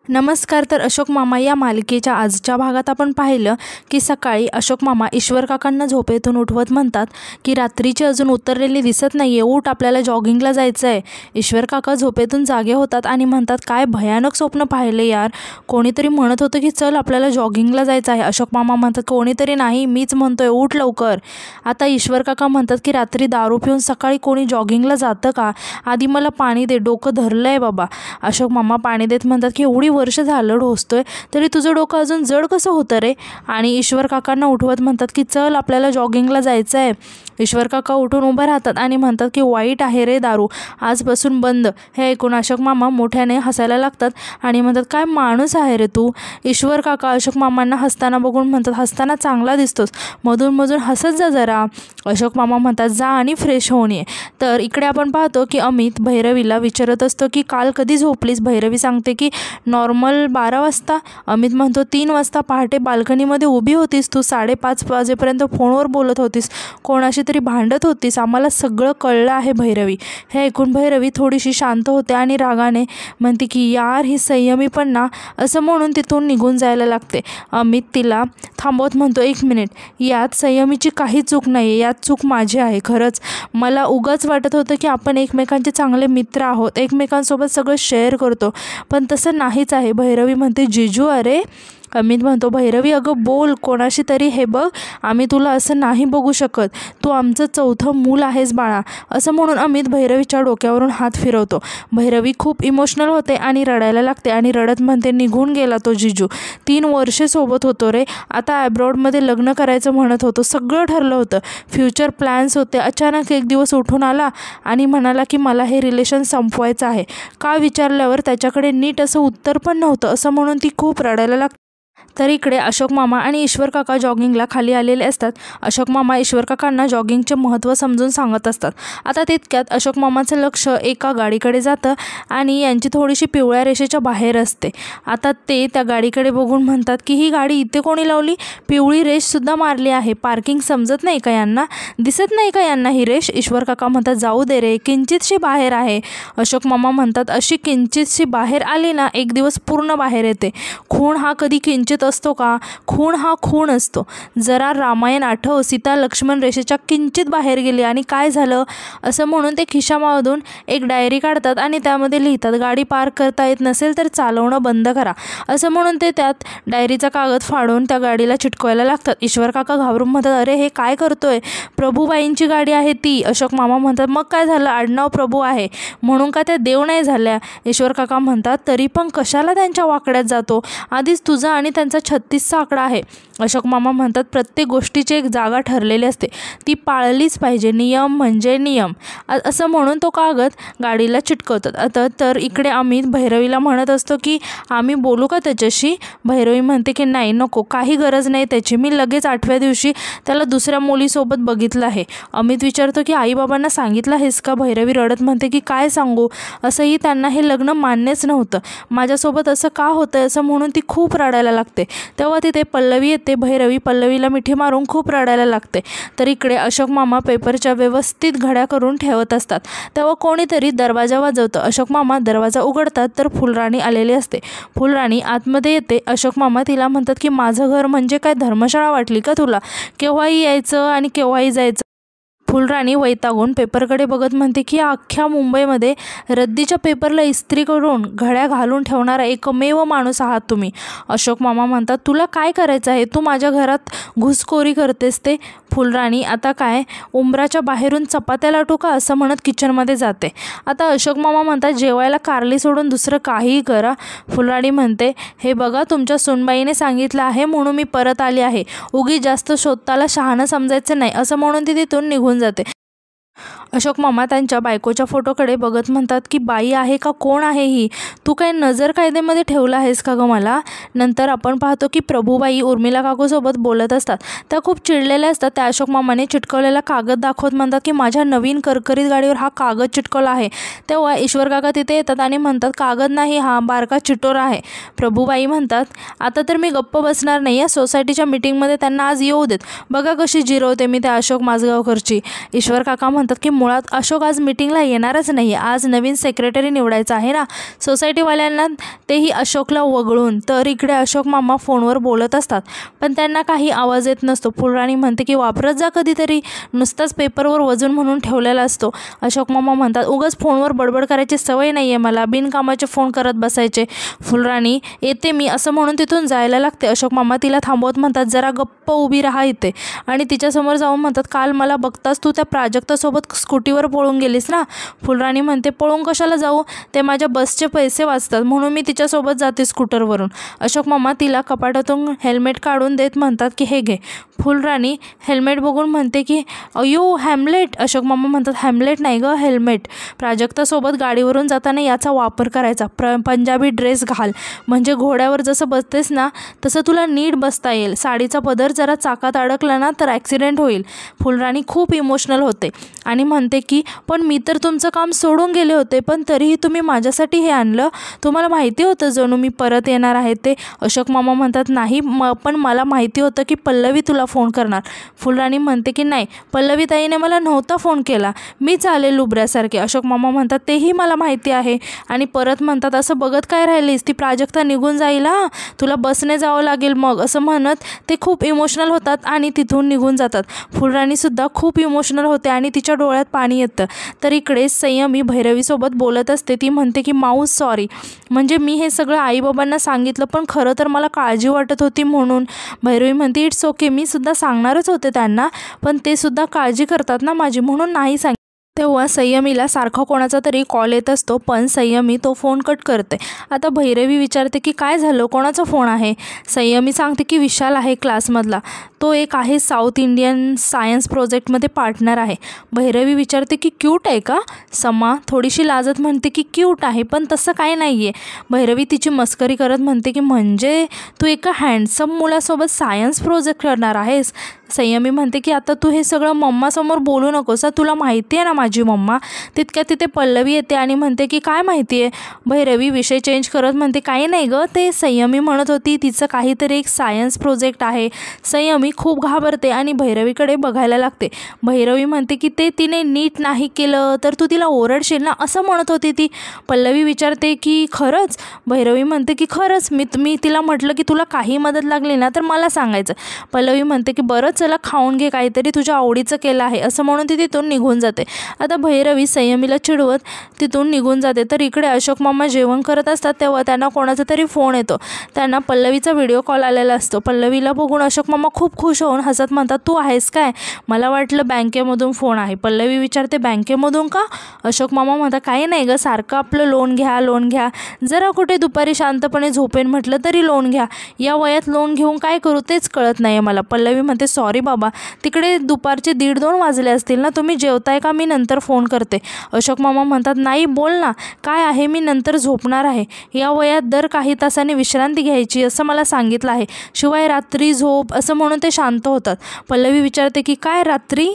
नमस्कार. तर अशोक मामा या मालिकेच्या आजच्या भागात आपण पाहिलं की सकाळी अशोक मामा ईश्वर काकांना झोपेतून उठवत म्हणतात की रात्रीची अजून उतरलेली दिसत नाहीये, उठ, आपल्याला जॉगिंगला जायचं आहे. ईश्वर काका झोपेतून जागे होतात आणि म्हणतात, काय भयानक स्वप्न पाहिले यार. कोणीतरी म्हणत होतं की चल आपल्याला जॉगिंगला जायचं आहे. अशोक मामा म्हणतात, कोणीतरी नाही, मीच म्हणतोय, उठ लवकर. आता ईश्वर काका म्हणतात की रात्री दारू पिऊन सकाळी कोणी जॉगिंगला जातं का? आधी मला पाणी दे, डोकं धरलंय बाबा. अशोक मामा पाणी देत म्हणतात की एवढी वर्ष झालं ढोसतोय तरी तुझं डोकं अजून जड कसं होतं रे. आणि ईश्वर काकांना उठवत म्हणतात की चल आपल्याला जॉगिंगला जायचं आहे. ईश्वर काका उठून उभं राहतात आणि म्हणतात की वाईट आहे रे दारू, आजपासून बंद. हे ऐकून अशोक मामा मोठ्याने हसायला लागतात आणि म्हणतात, काय माणूस आहे रे तू. ईश्वर काका अशोक मामांना हसताना बघून म्हणतात, हसताना चांगला दिसतोस, मधून मधून हसत जा जरा. अशोक मामा म्हणतात, जा आणि फ्रेश होऊन ये. तर इकडे आपण पाहतो की अमित भैरवीला विचारत असतो की काल कधी झोपलीस. भैरवी सांगते की नॉर्मल 12 वाजता. अमित म्हणतो 3 वाजता पहाटे बाल्कनीमध्ये उभी होतीस तू, 5:30 वाजेपर्यंत फोनवर बोलत होतीस, कोणाशी तरी भांडत होतीस, आम्हाला सगळं कळलं आहे भैरवी. हे ऐकून भैरवी थोडीशी शांत होते आणि रागाने म्हणते की यार ही संयमी पण ना, असं म्हणून तिथून निघून जायला लागते. अमित तिला थांबवत म्हणतो, 1 मिनिट, यात संयमीची काही चूक नाही, यात चूक माझी आहे. खरंच मला उगाच वाटत होतं की आपण एकमेकांचे चांगले मित्र आहोत, एकमेकांसोबत सगळं शेअर करतो, पण तसं नाहीच आहे. भैरवी म्हणते, जिजू अरे. अमित म्हणतो, भैरवी अगं बोल कोणाशी तरी, हे बघ आम्ही तुला असं नाही बघू शकत, तू आमचं 4थं मूल आहेस बाळा. असं म्हणून अमित भैरवीच्या डोक्यावरून हात फिरवतो. भैरवी खूप इमोशनल होते आणि रडायला लागते आणि रडत म्हणते, निघून गेला तो जिजू, 3 वर्षे सोबत होतो रे, आता ॲब्रॉडमध्ये लग्न करायचं म्हणत होतो, सगळं ठरलं होतं, फ्युचर प्लॅन्स होते. अचानक एक दिवस उठून आला आणि म्हणाला की मला हे रिलेशन संपवायचं आहे. का विचारल्यावर त्याच्याकडे नीट असं उत्तर पण नव्हतं. असं म्हणून ती खूप रडायला लागते. तर इकडे अशोक मामा आणि ईश्वर काका जॉगिंगला खाली आलेले असतात. अशोक मामा ईश्वर काकांना जॉगिंगचे महत्त्व समजून सांगत असतात. आता तितक्यात अशोक मामाचं लक्ष एका गाडीकडे जातं आणि यांची थोडीशी पिवळ्या रेषेच्या बाहेर असते. आता ते त्या गाडीकडे बघून म्हणतात की ही गाडी इथे कोणी लावली, पिवळी रेषसुद्धा मारली आहे, पार्किंग समजत नाही का यांना, दिसत नाही का यांना ही रेष. ईश्वर काका म्हणतात, जाऊ दे रे, किंचितशी बाहेर आहे. अशोक मामा म्हणतात, अशी किंचितशी बाहेर आली ना, एक दिवस पूर्ण बाहेर येते. खून हा कधी किंचित असतो का? खून हा खून असतो. जरा रामायण आठव, सीता लक्ष्मण रेषेच्या किंचित बाहेर गेली आणि काय झालं. असं म्हणून ते खिशामधून एक डायरी काढतात आणि त्यामध्ये लिहितात, गाडी पार्क करता येत नसेल तर चालवणं बंद करा. असं म्हणून ते त्यात डायरीचा कागद फाडून त्या गाडीला चिटकवायला लागतात. ईश्वर काका घाबरून म्हणतात, अरे हे काय करतोय, प्रभूबाईंची गाडी आहे ती. अशोक मामा म्हणतात, मग काय झालं, आडनाव प्रभू आहे म्हणून का त्या देव नाही झाल्या. ईश्वर काका म्हणतात, तरी पण कशाला त्यांच्या वाकड्यात जातो, आधीच तुझा आणि त्यांचा 36चा आकडा आहे. अशोक मामा म्हणतात, प्रत्येक गोष्टीची एक जागा ठरलेली असते, ती पाळलीच पाहिजे, नियम म्हणजे नियम. असं म्हणून तो कागद गाडीला चिटकवतात. आता तर इकडे अमित भैरवीला म्हणत असतो की आम्ही बोलू का त्याच्याशी. भैरवी म्हणते की नाही नको, काही गरज नाही त्याची, मी लगेच 8व्या दिवशी त्याला दुसऱ्या मुलीसोबत बघितलं आहे. अमित विचारतो की आईबाबांना सांगितलं आहेस का. भैरवी रडत म्हणते की काय सांगू, असंही त्यांना हे लग्न मान्यच नव्हतं, माझ्यासोबत असं का होतं. असं म्हणून ती खूप रडायला लागते. तेव्हा तिथे पल्लवी येते. भैरवी पल्लवीला मिठी मारून खूप रडायला लागते. तर इकडे अशोक मामा पेपरच्या व्यवस्थित घड्या करून ठेवत असतात. तेव्हा कोणीतरी दरवाजा वाजवतं. अशोक मामा दरवाजा उघडतात तर फुलराणी आलेली असते. फुलराणी आतमध्ये येते. अशोक मामा तिला म्हणतात की माझं घर म्हणजे काय धर्मशाळा वाटली का तुला, केव्हाही यायचं आणि केव्हाही जायचं. फुलराणी वैतागून पेपरकडे बघत म्हणते की अख्ख्या मुंबईमध्ये रद्दीच्या पेपरला इस्त्री करून घड्या घालून ठेवणारा एकमेव माणूस आहात तुम्ही. अशोक मामा म्हणतात, तुला काय करायचं आहे, तू माझ्या घरात घुसखोरी करतेस ते. फुलराणी आता काय उंबराच्या बाहेरून चपात्या लाटू का, असं म्हणत किचनमध्ये जाते. आता अशोक मामा म्हणतात, जेवायला कारली सोडून दुसरं काहीही करा. फुलराणी म्हणते, हे बघा तुमच्या सुनबाईने सांगितलं आहे म्हणून मी परत आली आहे, उगीच जास्त शोधताला शहाणं समजायचं नाही. असं म्हणून ती तिथून निघून जाते. अशोक मामा त्यांच्या बायकोच्या फोटोकडे बघत म्हणतात की बाई आहे का, कोण आहे ही, तू काय नजर कायदेमध्ये ठेवलं आहेस का गं मला. नंतर आपण पाहतो की प्रभूबाई उर्मिला काकूसोबत बोलत असतात. त्या खूप चिडलेल्या असतात. त्या अशोक मामाने चिटकवलेला कागद दाखवत म्हणतात की माझ्या नवीन करकरीत गाडीवर हा कागद चिटकवला आहे. तेव्हा ईश्वर काका तिथे येतात आणि म्हणतात, कागद नाही, हा बारका चिटोरा आहे. प्रभूबाई म्हणतात, आता तर मी गप्प बसणार नाही, या सोसायटीच्या मीटिंगमध्ये त्यांना आज येऊ देत, बघा कशी जिरवते मी त्या अशोक माजगावकरची. ईश्वर काका म्हणतात की मुळात अशोक आज मीटिंगला येणारच नाही. आज नवीन सेक्रेटरी निवडायचा आहे ना सोसायटीवाल्यांना, तेही अशोकला वगळून. तर इकडे अशोक मामा फोनवर बोलत असतात पण त्यांना काही आवाज येत नसतो. फुलराणी म्हणते की वापरत जा कधीतरी, नुसताच पेपरवर वजन म्हणून ठेवलेला असतो. अशोक मामा म्हणतात उगाच फोनवर बडबड करायची सवय नाही आहे मला, बिनकामाचे फोन करत बसायचे. फुलराणी येते मी असं म्हणून तिथून जायला लागते. अशोक मामा तिला थांबवत म्हणतात जरा गप्प उभी राहा इथे, आणि तिच्यासमोर जाऊन म्हणतात काल मला बघताच तू त्या प्राजक्तासोबत स्कूटीवर पळून गेलीस ना. फुलराणी म्हणते पळून कशाला जाऊ, ते माझ्या बसचे पैसे वाचतात म्हणून मी तिच्यासोबत जाते स्कूटरवरून. अशोक मामा तिला कपाटातून हेल्मेट काढून देत म्हणतात की हे घे. फुलराणी हेल्मेट बघून म्हणते की अयो हॅमलेट. अशोक मामा म्हणतात हॅमलेट नाही गं, हेल्मेट. प्राजक्तासोबत गाडीवरून जाताना याचा वापर करायचा. पंजाबी ड्रेस घाल, म्हणजे घोड्यावर जसं बसतेस ना तसं तुला नीट बसता येईल. साडीचा पदर जरा चाकात अडकला ना तर ॲक्सिडेंट होईल. फुलराणी खूप इमोशनल होते आणि म्हणते की पण मी तर तुमचं काम सोडून गेले होते, पण तरीही तुम्ही माझ्यासाठी हे आणलं. तुम्हाला माहिती होतं जणू मी परत येणार आहे ते. अशोक मामा म्हणतात नाही पण मला माहिती होतं की पल्लवी तुला फोन करणार. फुलराणी म्हणते की नाही, पल्लवी ताईने मला नव्हता फोन केला, मीच आले लुबऱ्यासारखे. अशोक मामा म्हणतात तेही मला माहिती आहे. आणि परत म्हणतात असं बघत काय राहिलीस, ती प्राजक्ता निघून जाईल हा, तुला बसने जावं लागेल मग, असं म्हणत ते खूप इमोशनल होतात आणि तिथून निघून जातात. फुलराणीसुद्धा खूप इमोशनल होते आणि तिच्या डोळ्यात पाणी येतं. तर इकडे संयमी भैरवीसोबत बोलत असते. ती म्हणते की माऊस सॉरी, म्हणजे मी हे सगळं आईबाबांना सांगितलं पण खरं तर मला काळजी वाटत होती म्हणून. भैरवी म्हणते इट्स ओके, मी सुद्धा सांगणारच होते त्यांना, पण ते सुद्धा काळजी करतात ना माझी म्हणून नाही सांगितलं. तेव्हा संयमीला सारखा कोणाचा तरी कॉल येत असतो पण संयमी तो फोन कट करते. आता भैरवी विचारते की काय झालं, कोणाचा फोन आहे. संयमी सांगते की विशाल आहे क्लासमधला, तो एक आहे साऊथ इंडियन सायन्स प्रोजेक्टमध्ये पार्टनर आहे. भैरवी विचारते की क्यूट आहे का. समा थोडीशी लाजत म्हणते की क्यूट आहे पण तसं काही नाही आहे. भैरवी तिची मस्करी करत म्हणते की म्हणजे तू एका हँडसम मुलासोबत सायन्स प्रोजेक्ट करणार आहेस. संयमी म्हणते की आता तू हे सगळं मम्मासमोर बोलू नकोस, तुला माहिती आहे ना माझी मम्मा. तितक्या तिथे पल्लवी येते आणि म्हणते की काय माहिती आहे. भैरवी विषय चेंज करत म्हणते काही नाही गं, ते संयमी म्हणत होती तिचं काहीतरी एक सायन्स प्रोजेक्ट आहे. संयमी खूप घाबरते आणि भैरवीकडे बघायला लागते. भैरवी म्हणते की ते तिने नीट नाही केलं तर तू तिला ओरडशील ना, असं म्हणत होती ती. पल्लवी विचारते की खरंच. भैरवी म्हणते की खरंच, मी तिला म्हटलं की तुला काही मदत लागली ना तर मला सांगायचं. पल्लवी म्हणते की बरं चला खाऊन घे, काहीतरी तुझ्या आवडीचं केलं आहे, असं म्हणून ती तिथून निघून जाते. आता भैरवी संयमीला चिडवत तिथून निघून जाते. तर इकडे अशोक मामा जेवण करत असतात तेव्हा त्यांना कोणाचा तरी फोन येतो. त्यांना पल्लवीचा व्हिडिओ कॉल आलेला असतो. पल्लवीला बघून अशोक मामा खूप खुश होऊन हसत म्हणतात तू आहेस काय, मला वाटलं बँकेमधून फोन आहे. पल्लवी विचारते बँकेमधून का. अशोक मामा म्हणतात काही नाही गं, सारखं आपलं लोन घ्या, जरा कुठे दुपारी शांतपणे झोपेन म्हटलं तरी लोन घ्या, या वयात लोन घेऊन काय करू तेच कळत नाही मला. पल्लवी म्हणते सॉरी बाबा, तिकडे दुपारचे 1:30-2 वाजले असतील ना, तुम्ही जेवताय का, मी नंतर फोन करते. अशोक मामा म्हणतात नाही बोल ना, काय आहे, मी नंतर झोपणार आहे, या वयात दर काही तासांनी विश्रांती घ्यायची असं मला सांगितलं आहे, शिवाय रात्री झोप, असं म्हणून ते शांत होतात. पल्लवी विचारते की काय रात्री.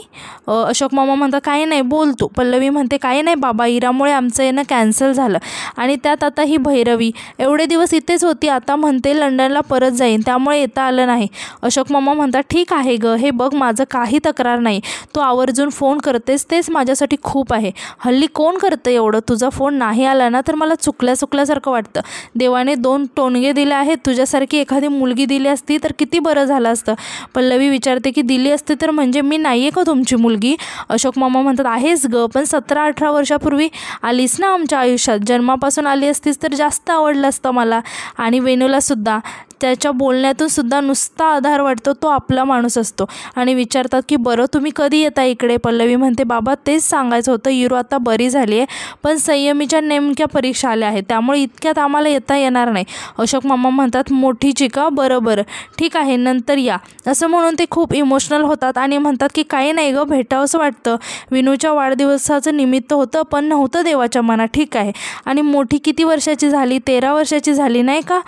अशोक मामा म्हणतात काही नाही बोल तू. पल्लवी म्हणते काही नाही बाबा, इरामुळे आमचं येणं कॅन्सल झालं आणि त्यात आता ही भैरवी एवढे दिवस इथेच होती, आता म्हणते लंडनला परत जाईन त्यामुळे येता आलं नाही. अशोक मामा म्हणतात ठीक आहे गं, हे बघ माझं काही तक्रार नाही, तू आवर्जून फोन करतेस तेच माझ्यासाठी खूप आहे. हल्ली कोण करतं एवढं, तुझा फोन नाही आला ना तर मला चुकल्यासारखं वाटतं. देवाने 2 टोणगे दिले आहेत, तुझ्यासारखी एखादी मुलगी दिली असती तर किती बरं झालं असतं. पल्लवी विचारते की दिली असते तर म्हणजे मी नाही आहे का तुमची मुलगी. अशोक मामा म्हणतात आहेस गं, पण 17-18 वर्षापूर्वी आलीस ना आमच्या आयुष्यात, जन्मापासून आली असतीस तर जास्त आवडलं असतं मला. आणि वेणूलासुद्धा त्याच्या बोलण्यातून सुद्धा नुसता आधार वाटतो, तो आपला माणूस असतो. आणि विचारतात की बरं तुम्ही कधी येता इकडे. पल्लवी म्हणते बाबा तेच सांगायचं होतं, युरू आता बरी झाली आहे पण संयमीच्या नेमक्या परीक्षा आल्या आहेत त्यामुळे इतक्यात आम्हाला येता येणार नाही. अशोक मामा म्हणतात मोठीची का, बरं ठीक आहे नंतर या, असं म्हणून ते खूप इमोशनल होतात आणि म्हणतात की काही नाही गं, भेटावंसं वाटतं, विनूच्या वाढदिवसाचं निमित्त होतं पण नव्हतं देवाच्या मनात. ठीक आहे, आणि मोठी किती वर्षाची झाली, 13 वर्षाची झाली नाही का,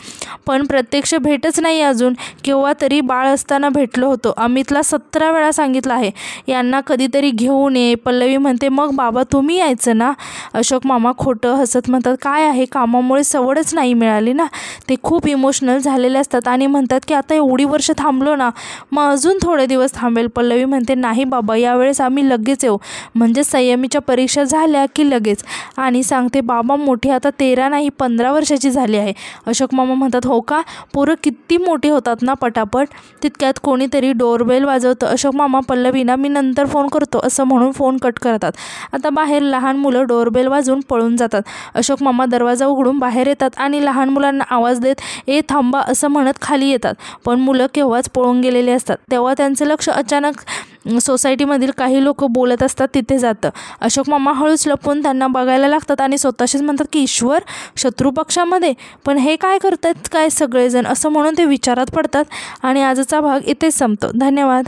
पण प्रत्यक्ष भेटच नाही अजून. केव्हा तरी बाळ असताना भेटलो होतो. अमितला 17 वेळा सांगितलं आहे यांना कधीतरी घेऊन ये. पल्लवी म्हणते मग बाबा तुम्ही यायचं ना. अशोक मामा खोटं हसत म्हणतात काय आहे, कामामुळे सवडच नाही मिळाली ना. ते खूप इमोशनल झालेले असतात आणि म्हणतात की आता एवढी वर्ष थांबलो ना, मग अजून थोडे दिवस थांबेल. पल्लवी म्हणते नाही बाबा, यावेळेस आम्ही लगेच येऊ. म्हणजे संयमीच्या परीक्षा झाल्या की लगेच. आणि सांगते बाबा मोठी आता 13 नाही 15 वर्षाची झाली आहे. अशोक मामा म्हणतात हो का. पोरं किती मोठी होतात ना पटापट. तितक्यात कोणीतरी डोरबेल वाजवतं. अशोक मामा पल्लवीना मी नंतर फोन करतो असं म्हणून फोन कट करतात. आता बाहेर लहान मुलं डोरबेल वाजवून पळून जातात. अशोक मामा दरवाजा उघडून बाहेर येतात आणि लहान मुलांना आवाज देत ए थांबा असं म्हणत खाली येतात. पण मुलं केव्हाच पळून गेलेली असतात. तेव्हा त्यांचं लक्ष अचानक सोसायटीमधील काही लोक बोलत असतात तिथे जातं. अशोक मामा हळूच लपून त्यांना बघायला लागतात आणि स्वतःशीच म्हणतात की ईश्वर, शत्रुपक्षामध्ये पण हे काय करतात काय सगळेजण, असं म्हणून ते विचारात पडतात. आणि आजचा भाग इथेच संपतो. धन्यवाद.